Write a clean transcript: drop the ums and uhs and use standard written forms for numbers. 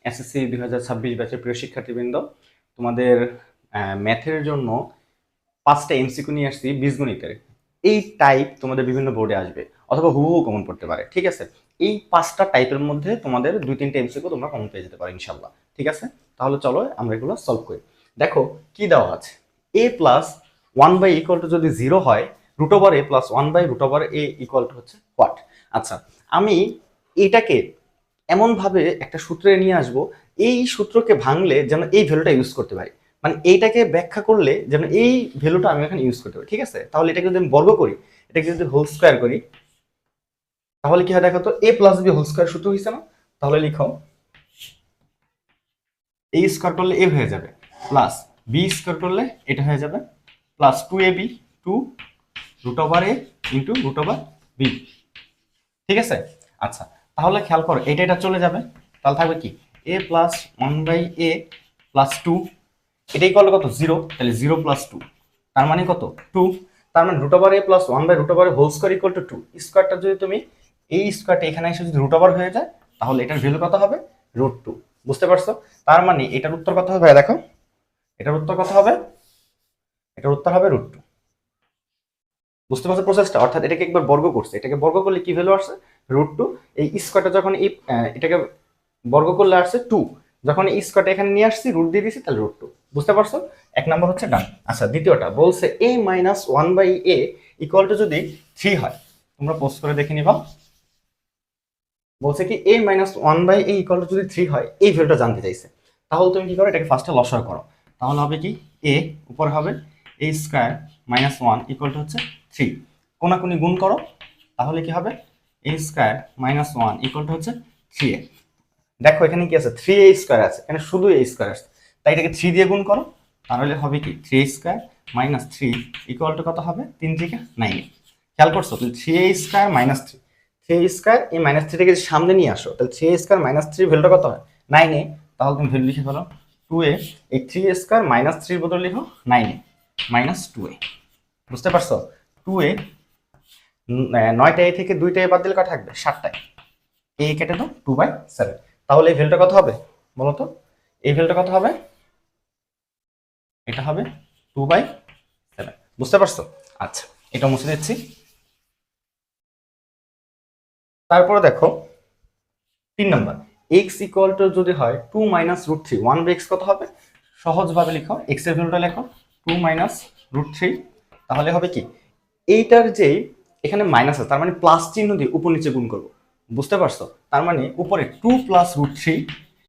SSC 2026 ব্যাচের প্রিয় শিক্ষার্থীবৃন্দ, তোমাদের ম্যাথের জন্য 5টা এমসিকিউ নিয়ে আসছি বীজগণিতের। এই টাইপ তোমাদের বিভিন্ন বোর্ডে আসবে অথবা হুবহু কমন পড়তে পারে, ঠিক আছে? এই 5টা টাইপের মধ্যে তোমাদের 2-3টে এমসিকিউ তোমরা কমন পেয়ে যেতে পারো ইনশাল্লাহ, ঠিক আছে? তাহলে চলো আমরা এগুলো সলভ করি। দেখো কি দেওয়া আছে, a plus 1/a equal two যদি 0 হয়, root over a plus 1/a equal to হচ্ছে হোয়াট? আচ্ছা, আমি এটাকে এমনভাবে একটা সূত্রে নিয়ে আসবো, এই সূত্রকে ভাঙলে যেন এই ভ্যালুটা ইউজ করতে পারি, মানে এইটাকে ব্যাখ্যা করলে যেন এই ভ্যালুটা আমি এখানে ইউজ করতে পারি, ঠিক আছে? তাহলে এটাকে যদি আমি বর্গ করি, এটাকে যদি হোল স্কোয়ার করি, তাহলে কি হয় দেখো তো, a plus B whole square সূত্র হয়েছে না? তাহলে লিখো a স্কোয়ার করলে a হয়ে যাবে, প্লাস বি স্কোয়ার করলে এটা হয়ে যাবে, plus 2ab 2 root over a into root over B, ঠিক আছে? আচ্ছা, তাহলে খেয়াল করো এটা এটা চলে যাবে, তাহলে থাকবে কি a প্লাস 1/a প্লাস 2, এটাই করলে কত 0, তাহলে 0 প্লাস 2 তার মানে কত 2, তার মানে root over a plus 1/√a whole square equal to 2। স্কোয়ারটা যদি তুমি এই স্কোয়ারটা এখানে এসে যদি রুট ওভার হয়ে যায়, তাহলে এটার ভ্যালু কত হবে √2। বুঝতে পারছো? তার মানে এটার উত্তর কত হবে দেখো, এটার উত্তর কত হবে, এটার উত্তর হবে √2। বুঝতে পারছো প্রসেসটা? অর্থাৎ এটাকে একবার বর্গ করছে, এটাকে বর্গ করলে কি ভ্যালু আসছে √2। এই স্কোয়ারটা যখন এটাকে বর্গ করলে আসছে 2, যখন এই স্কোয়ারটা এখানে নিয়ে আসছি রুট দিয়ে দিছি, তাহলে √2। বুঝতে পারছো? এক নম্বর হচ্ছে ডান। আচ্ছা, দ্বিতীয়টা বলছে a minus 1/a equal two যদি 3 হয়, তোমরা পোস্ট করে দেখে নিবা। বলছে কি a minus 1/a equal two যদি 3 হয়, এই ভ্যালুটা জানতে চাইছে। তাহলে তুমি কি করো, এটাকে ফার্স্টে লসাগু করো, তাহলে হবে কি a উপর হবে a square minus 1 equal to হচ্ছে 3, কোনাকুনি গুণ করো, তাহলে কি হবে a square minus 1 equal to হচ্ছে 3a। দেখো এখানে কি আছে, 3a স্কয়ার আছে, এখানে শুধু a স্কয়ার আছে, তাই এটাকে 3 দিয়ে গুণ করো, তাহলে হবে কি 3a square minus 3 equal to কত হবে 3 থেকে 9। খেয়াল করছো? তাহলে 3a square minus 3, 3a square এই মাইনাস 3 থেকে সামনে নিয়ে আসো, তাহলে 3a স্কয়ার মাইনাস 3 ভ্যালুটা কত হয় 9a। তাহলে তুমি ভ্যালু লিখে ফেলো 2a, এই 3a স্কয়ার মাইনাস 3 বদলে লিখো 9a মাইনাস 2a। বুঝতে পারছো? 2a 9টা a থেকে 2টা a বাদ দিলে কত থাকবে 7টায়, a কেটে দাও 2/7। তাহলে এই ভ্যালুটা কত হবে বলো তো, এই ভ্যালুটা কত হবে, এটা হবে 2/7। বুঝতে পারছো? আচ্ছা, এটা মুছে দিচ্ছি। তারপরে দেখো 3 নাম্বার, x ইকুয়াল টু যদি হয় 2 মাইনাস √3, 1/x কত হবে, সহজভাবে লিখো, x এর ভ্যালুটা লেখো 2 মাইনাস √3, তাহলে হবে কি এইটার যে এখানে মাইনাস আছে, তার মানে প্লাস চিহ্ন দিয়ে উপর নিচে গুণ করবো। বুঝতে পারছো? তার মানে উপরে 2 প্লাস √3